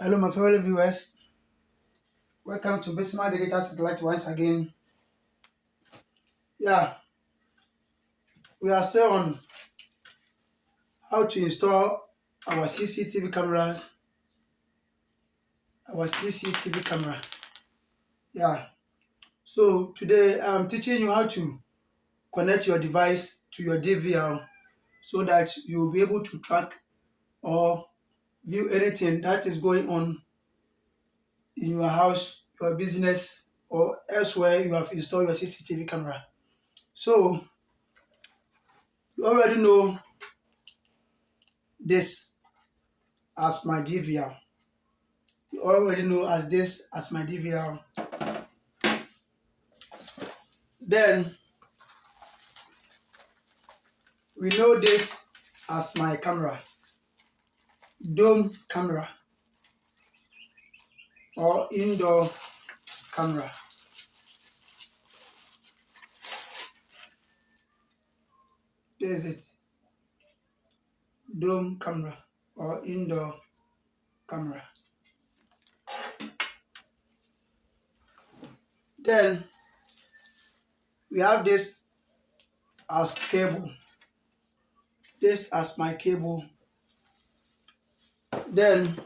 Hello, my fellow viewers. Welcome to Bismarck Digital Satellite once again. Yeah, we are still on how to install our CCTV cameras. Our CCTV camera. Yeah. So today I'm teaching you how to connect your device to your DVR so that you will be able to track or view anything that is going on in your house, your business, or elsewhere you have installed your CCTV camera. So you already know this as my DVR. You already know as this as my DVR. Then we know this as my camera, dome camera or indoor camera. This is it, dome camera or indoor camera. Then we have this as cable. This as my cable. Then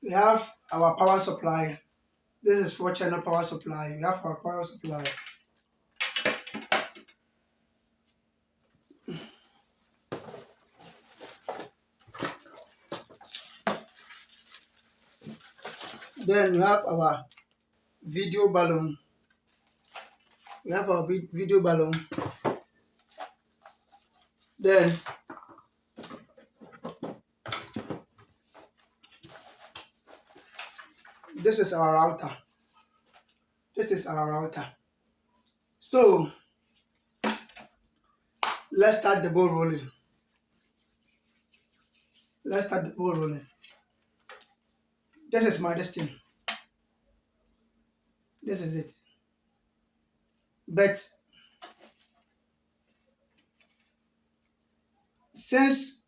we have our power supply. This is 4-channel power supply. We have our power supply. Then we have our video balloon. We have our video balloon. Then this is our router. This is our router. So let's start the ball rolling. Let's start the ball rolling. This is my destiny. This is it. But since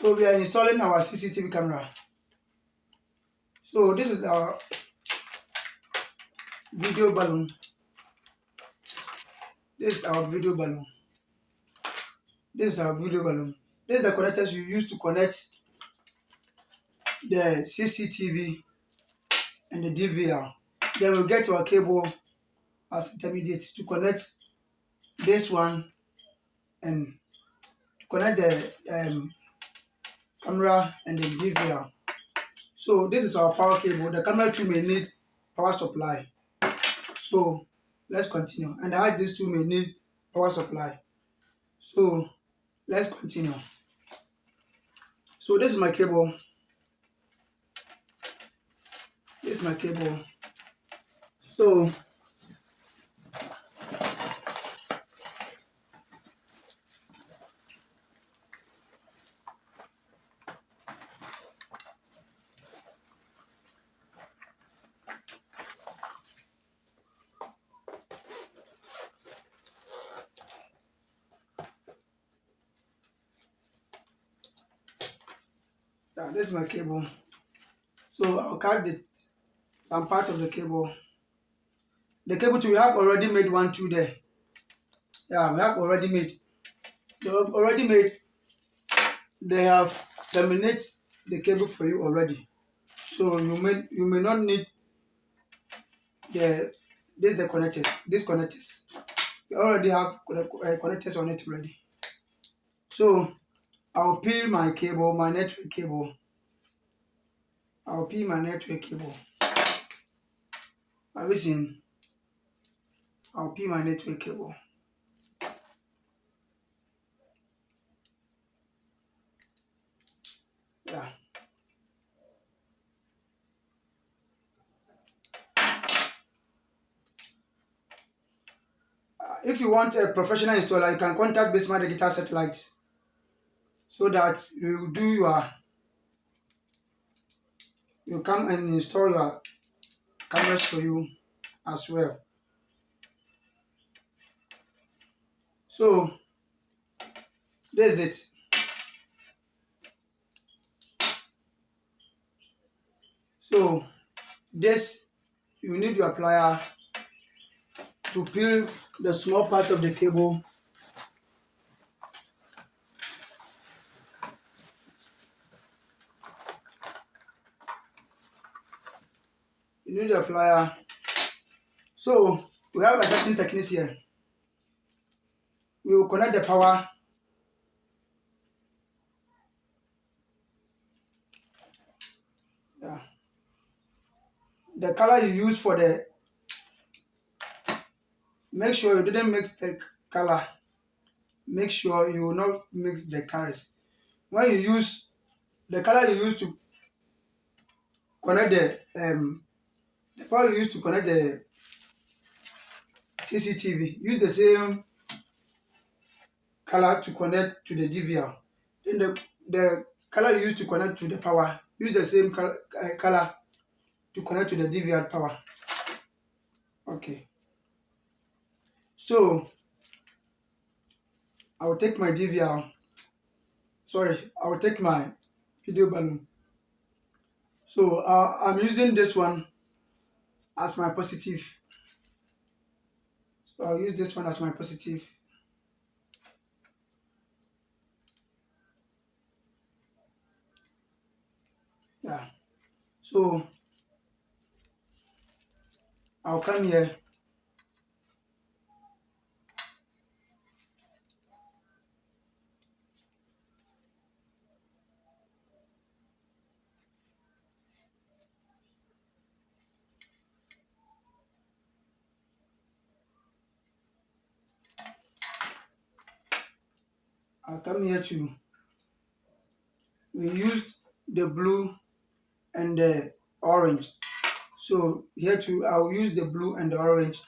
we are installing our CCTV camera, so this is our video balloon. This is our video balloon. This is our video balloon. This is the connectors you use to connect the CCTV and the DVR. Then we'll get our cable as intermediate to connect this one and to connect the camera and the DVR. So this is our power cable. The camera too may need power supply. So let's continue. And the hard disk too may need power supply. So let's continue. So this is my cable. This is my cable. So this is my cable. So I'll cut some part of the cable. The cable too, we have already made one too there. Yeah, we have already made. They have already made. They have terminated the cable for you already. So you may not need the connectors. These connectors. We already have connectors on it already. So I'll peel my cable, my network cable. I'll peel my network cable. Have you seen? I'll peel my network cable. Yeah. If you want a professional installer, you can contact Bismarck Digital Satellites so that you come and install your cameras for you as well. So this is it. So this, you need your plier to peel the small part of the cable. You need your plier. So we have a certain techniques here. We will connect the power. Yeah. The color you use for the, make sure you didn't mix the color. Make sure you will not mix the colors. When you use the color you use to connect the power you use to connect the CCTV, use the same color to connect to the DVR. Then the color you use to connect to the power, use the same color to connect to the DVR power. Okay. So I will take my DVR. Sorry, I will take my video balloon. So I'm using this one as my positive. So I'll use this one as my positive. Yeah. So I'll come here. I'll come here too. We used the blue and the orange. So here too, I'll use the blue and the orange.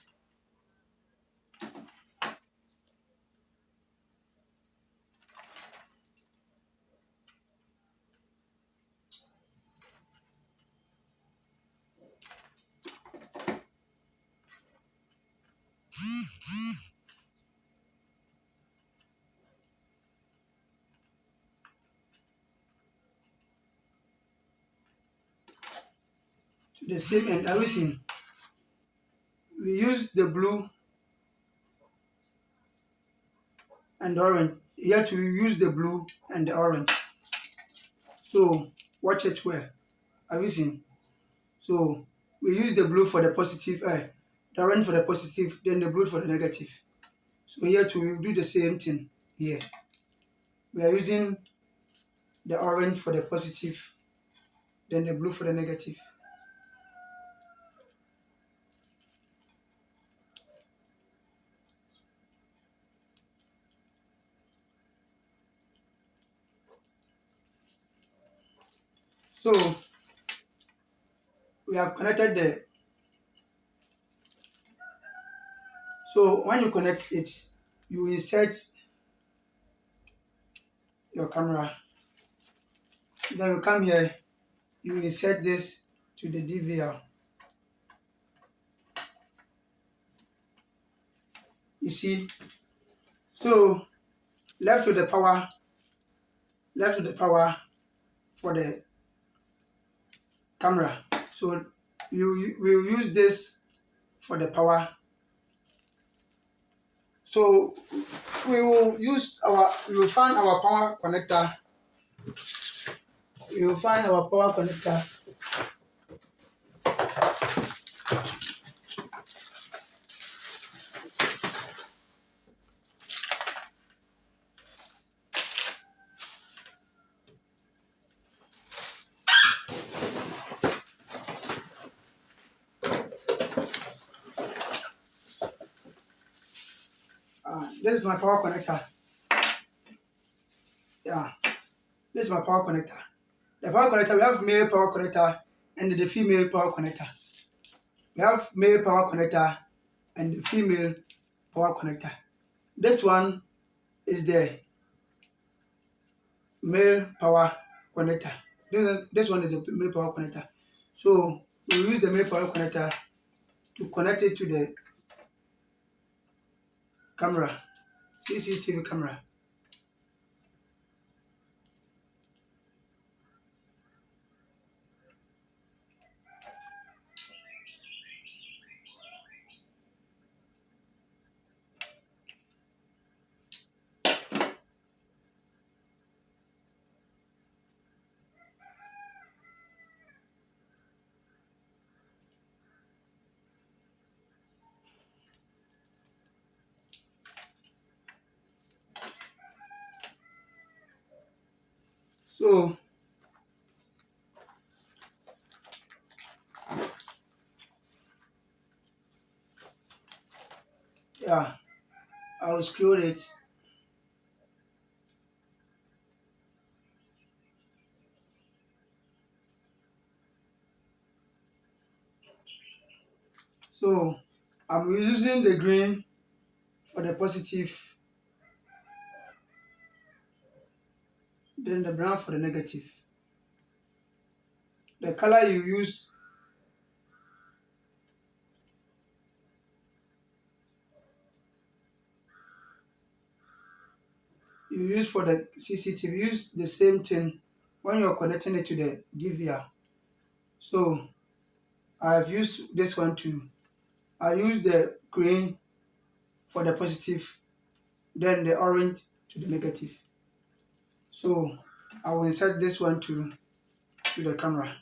To the same end, everything. We use the blue and the orange. Here too, we use the blue and the orange. So watch it well. Everything. So we use the blue for the positive, the orange for the positive, then the blue for the negative. So here too, we do the same thing here. We are using the orange for the positive, then the blue for the negative. So we have connected the, so when you connect it, you insert your camera. Then you come here, you insert this to the DVR. You see? So left with the power for the camera. So we will use this for the power. So we will find our power connector. We will find our power connector. This is my power connector. Yeah, this is my power connector. The power connector, we have male power connector and the female power connector. We have male power connector and the female power connector. This one is the male power connector. This one is the male power connector. So we use the male power connector to connect it to the camera, CCTV camera. So yeah, I'll screw it. So I'm using the green for the positive, then the brown for the negative. The color you use for the CCTV, use the same thing when you're connecting it to the DVR. So I've used this one too. I use the green for the positive, then the orange to the negative. So I will insert this one to the camera.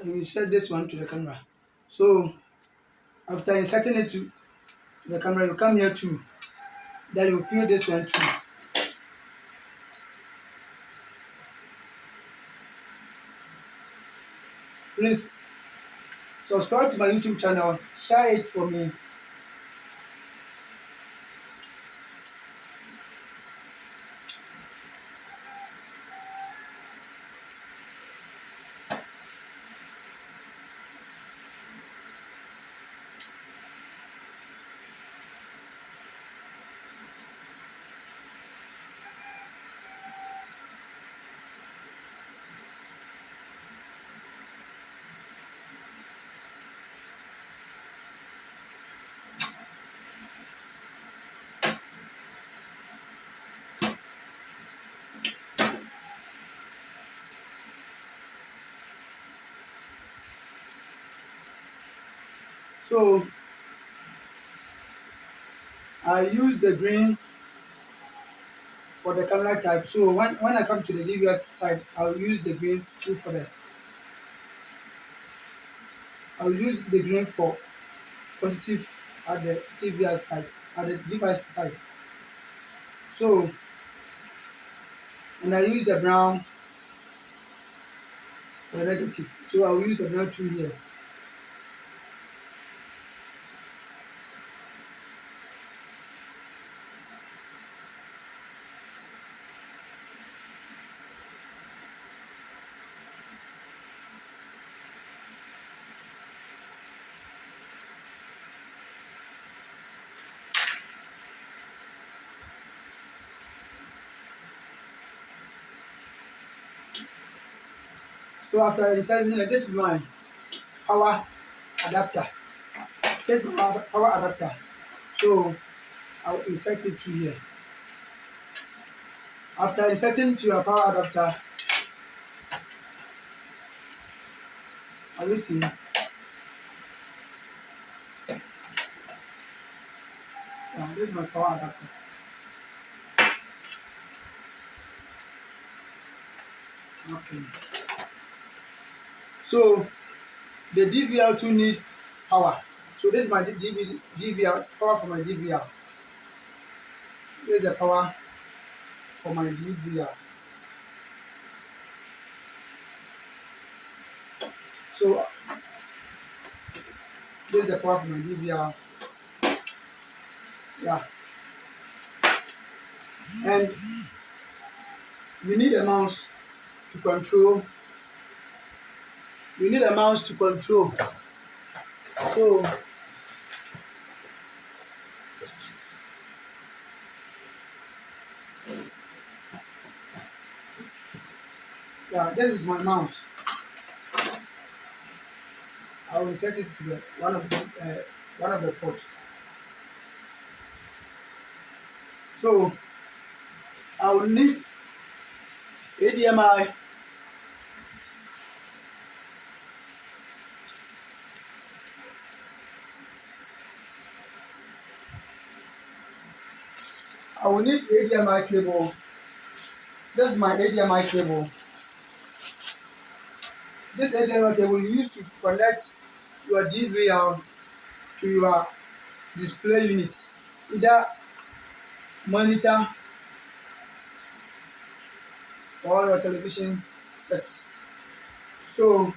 You insert this one to the camera. So after inserting it to the camera, you come here too. Then you peel this one too. Please subscribe to my YouTube channel, share it for me. So I use the green for the camera type. So when I come to the DVR side, I'll use the green too for the. I'll use the green for positive at the DVR side, at the device side. So and I use the brown for the negative. So I'll use the brown too here. So after inserting it, this is my power adapter. This is my power adapter. So I'll insert it to here. After inserting to your power adapter, I will see. This is my power adapter. Okay. So the DVR too need power. So this is my DVR, power for my DVR. This is the power for my DVR. So this is the power for my DVR. Yeah. And we need a mouse to control. We need a mouse to control. So Yeah, this is my mouse. I will set it to the one of the ports. So I will need HDMI. I will need HDMI cable. This is my HDMI cable. This HDMI cable you use to connect your DVR to your display unit, either monitor or your television sets. So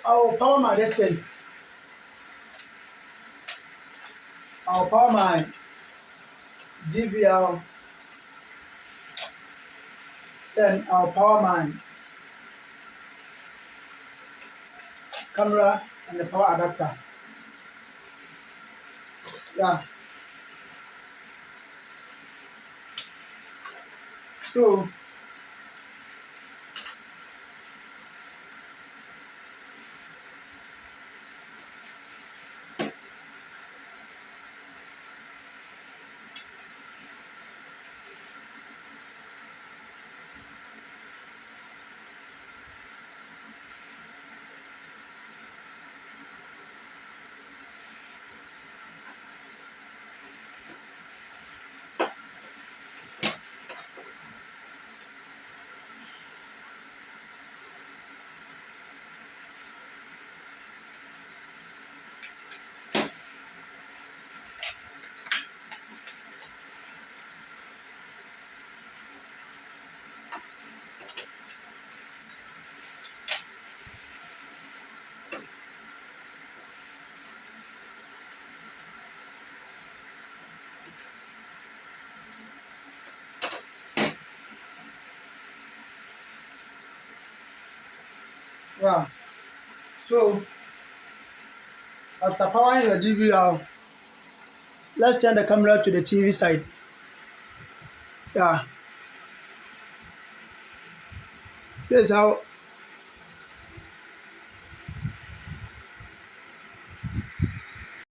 I will power my this thing. I will power my DVR. Then I'll power my camera and the power adapter. Yeah. So yeah. So after powering your DVR, let's turn the camera to the TV side. Yeah. This is how